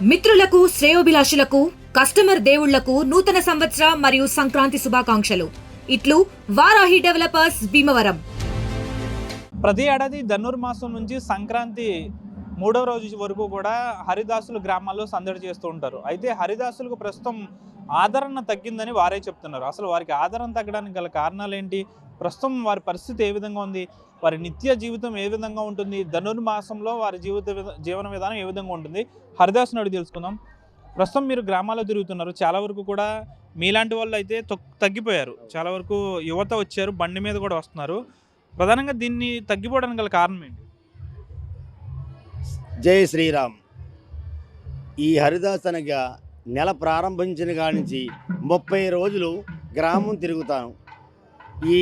మిత్రులకు, శ్రేయోభిలాషులకు, కస్టమర్ దేవుళ్లకు నూతన సంవత్సర మరియు సంక్రాంతి శుభాకాంక్షలు. ఇట్లు వారాహి డెవలపర్స్ భీమవరం. ప్రతి ఏడాది ధనుర్మాసం నుంచి సంక్రాంతి 3వ రోజు వరకు కూడా హరిదాసులు గ్రామాల్లో సందడి చేస్తూ ఉంటారు. అయితే హరిదాసులకు ప్రస్తుతం ఆదరణ తగ్గిందని వారే చెప్తున్నారు. అసలు వారికి ఆదరణ తగ్గడానికి గల కారణాలు ఏంటి, ప్రస్తుతం వారి పరిస్థితి ఏ విధంగా ఉంది, వారి నిత్య జీవితం ఏ విధంగా ఉంటుంది, ధనుర్మాసంలో వారి జీవన విధానం ఏ విధంగా ఉంటుంది, హరిదాసుని అడిగి తెలుసుకుందాం. ప్రస్తుతం మీరు గ్రామాల్లో తిరుగుతున్నారు. చాలా వరకు కూడా మీలాంటి వాళ్ళు అయితే తగ్గిపోయారు. చాలా వరకు యువత వచ్చారు, బండి మీద కూడా వస్తున్నారు. ప్రధానంగా దీన్ని తగ్గిపోవడానికి గల కారణం ఏంటి? జై శ్రీరామ్. ఈ హరిదాస్ అనగా నెల ప్రారంభించిన కాడి నుంచి 30 రోజులు గ్రామం తిరుగుతాను. ఈ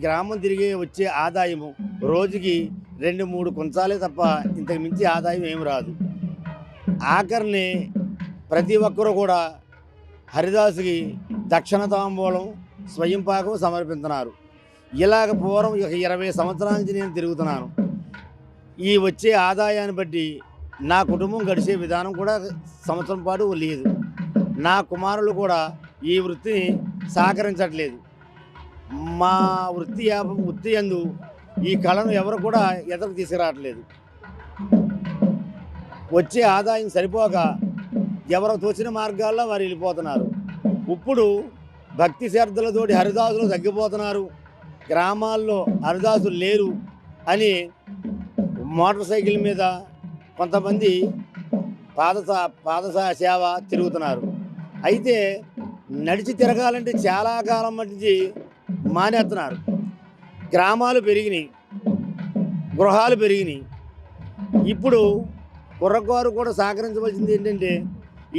గ్రామం తిరిగి వచ్చే ఆదాయము రోజుకి 2-3 కుంచాలే తప్ప ఇంతకు మించి ఆదాయం ఏమి రాదు. ఆఖరిని ప్రతి ఒక్కరూ కూడా హరిదాసుకి దక్షిణ తాంబూలం, స్వయం పాకం సమర్పిస్తున్నారు. ఇలాగ పూర్వం 20 సంవత్సరాల నుంచి నేను తిరుగుతున్నాను. ఈ వచ్చే ఆదాయాన్ని బట్టి నా కుటుంబం గడిచే విధానం కూడా సంవత్సరం పాటు లేదు. నా కుమారులు కూడా ఈ వృత్తిని సహకరించట్లేదు. మా వృత్తి యందు ఈ కళను ఎవరు కూడా ఎదురు తీసుకురావట్లేదు. వచ్చే ఆదాయం సరిపోక ఎవరు తోచిన మార్గాల్లో వారు వెళ్ళిపోతున్నారు. ఇప్పుడు భక్తి శ్రద్ధలతోటి హరిదాసులు తగ్గిపోతున్నారు. గ్రామాల్లో హరిదాసులు లేరు అని మోటార్ సైకిల్ మీద కొంతమంది పాద సేవ తిరుగుతున్నారు. అయితే నడిచి తిరగాలంటే చాలా కాలం మట్టి మానేస్తున్నారు. గ్రామాలు పెరిగినాయి, గృహాలు పెరిగినాయి. ఇప్పుడు కుర్రకారు కూడా సహకరించవలసింది ఏంటంటే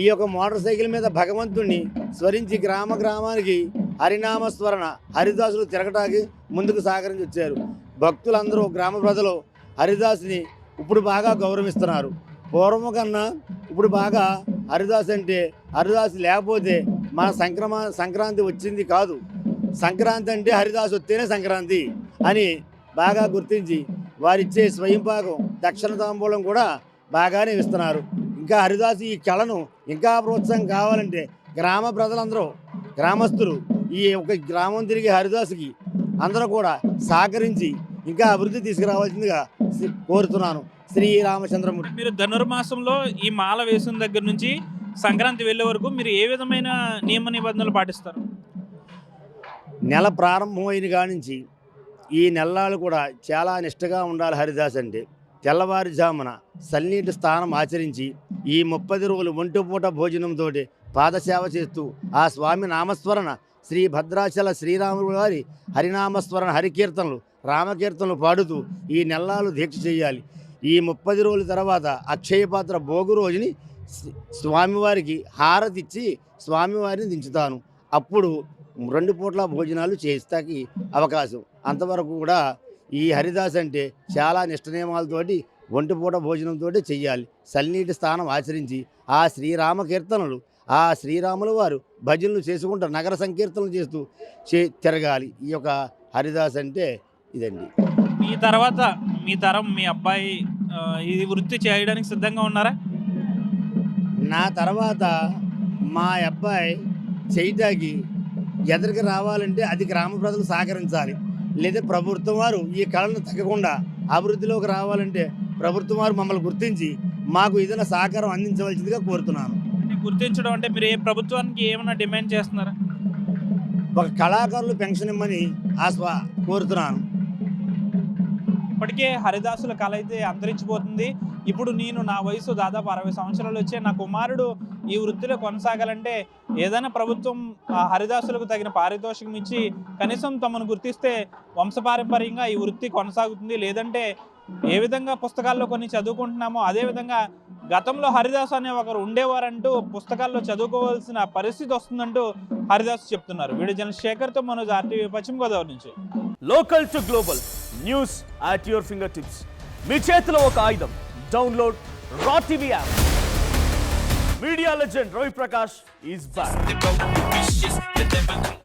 ఈ యొక్క మోటార్ సైకిల్ మీద భగవంతుణ్ణి స్మరించి గ్రామానికి హరినామస్మరణ హరిదాసులు తిరగటానికి ముందుకు సహకరించి వచ్చారు. భక్తులందరూ, గ్రామ ప్రజలు హరిదాసుని ఇప్పుడు బాగా గౌరవిస్తున్నారు. పూర్వం కన్నా ఇప్పుడు బాగా హరిదాసు అంటే హరిదాసు లేకపోతే మన సంక్రాంతి వచ్చింది కాదు. సంక్రాంతి అంటే హరిదాసు వస్తేనే సంక్రాంతి అని బాగా గుర్తించి వారిచ్చే స్వయంపాకం, దక్షిణ తాంబూలం కూడా బాగానే ఇస్తున్నారు. ఇంకా హరిదాసు ఈ కళను ఇంకా ప్రోత్సాహం కావాలంటే గ్రామ ప్రజలందరూ, గ్రామస్తులు ఈ ఒక గ్రామం తిరిగి హరిదాసుకి అందరూ కూడా సహకరించి ఇంకా అభివృద్ధి తీసుకురావాల్సిందిగా కోరుతున్నాను. శ్రీరామచంద్రమూర్తి. మీరు ధనుర్మాసంలో ఈ మాల వేసిన దగ్గర నుంచి సంక్రాంతి వెళ్ళే వరకు మీరు ఏ విధమైన నియమ నిబంధనలు పాటిస్తారు? నెల ప్రారంభమైన కాడి నుంచి ఈ నెలలు కూడా చాలా నిష్టగా ఉండాలి. హరిదాస్ అంటే తెల్లవారుజామున సన్నీటి స్నానం ఆచరించి ఈ 30 రోజులు ఒంటిపూట భోజనంతో పాదసేవ చేస్తూ ఆ స్వామి నామస్మరణ, శ్రీ భద్రాచల శ్రీరాములు వారి హరినామస్మరణ, హరికీర్తనలు, రామకీర్తనలు పాడుతూ ఈ నెలలు దీక్ష చేయాలి. ఈ 30 రోజుల తర్వాత అక్షయపాత్ర భోగు రోజుని స్వామివారికి హారతిచ్చి స్వామివారిని దించుతాను. అప్పుడు 2 పూట్ల భోజనాలు చేస్తాకి అవకాశం. అంతవరకు కూడా ఈ హరిదాస్ అంటే చాలా నిష్ట నియమాలతోటి ఒంటిపూట భోజనంతో చెయ్యాలి. సన్నీటి స్నానం ఆచరించి ఆ శ్రీరామ కీర్తనలు, ఆ శ్రీరాముల వారు భజనలు చేసుకుంటూ నగర సంకీర్తనలు చేస్తూ తిరగాలి. ఈ యొక్క హరిదాస్ అంటే ఇదండి. మీ తర్వాత మీ తరం, మీ అబ్బాయి ఈ వృత్తి చేయడానికి సిద్ధంగా ఉన్నారా? నా తర్వాత మా అబ్బాయి చేయటానికి ఎదురుకి రావాలంటే అది గ్రామ ప్రజలు సహకరించాలి. లేదా ప్రభుత్వం వారు ఈ కళను తగ్గకుండా అభివృద్ధిలోకి రావాలంటే ప్రభుత్వం వారు మమ్మల్ని గుర్తించి మాకు ఏదైనా సహకారం అందించవలసిందిగా కోరుతున్నాను. గుర్తించడం అంటే మీరు ఏ ప్రభుత్వానికి ఏమైనా డిమాండ్ చేస్తున్నారా? ఒక కళాకారులు పెన్షన్ ఇమ్మని కోరుతున్నాను. ఇప్పటికే హరిదాసుల కళ అయితే అంతరించిపోతుంది. ఇప్పుడు నా వయసు దాదాపు 60 సంవత్సరాలు వచ్చే నా కుమారుడు ఈ వృత్తిలో కొనసాగాలంటే ఏదైనా ప్రభుత్వం హరిదాసులకు తగిన పారితోషికం ఇచ్చి కనీసం తమను గుర్తిస్తే వంశపారంపర్యంగా ఈ వృత్తి కొనసాగుతుంది. లేదంటే ఏ విధంగా పుస్తకాల్లో కొన్ని చదువుకుంటున్నామో అదేవిధంగా గతంలో హరిదాసు అనే ఒకరు ఉండేవారంటూ పుస్తకాల్లో చదువుకోవాల్సిన పరిస్థితి వస్తుందంటూ హరిదాసు చెప్తున్నారు. వీడియో జర్నలిస్ట్ శేఖర్తో మనోజ్, RTV పశ్చిమ గోదావరి నుంచి. Local to global news at your finger tips. మీ చేతిలో ఒక ఆయుధం. డౌన్లోడ్ రా TV app. Media legend Ravi Prakash is back.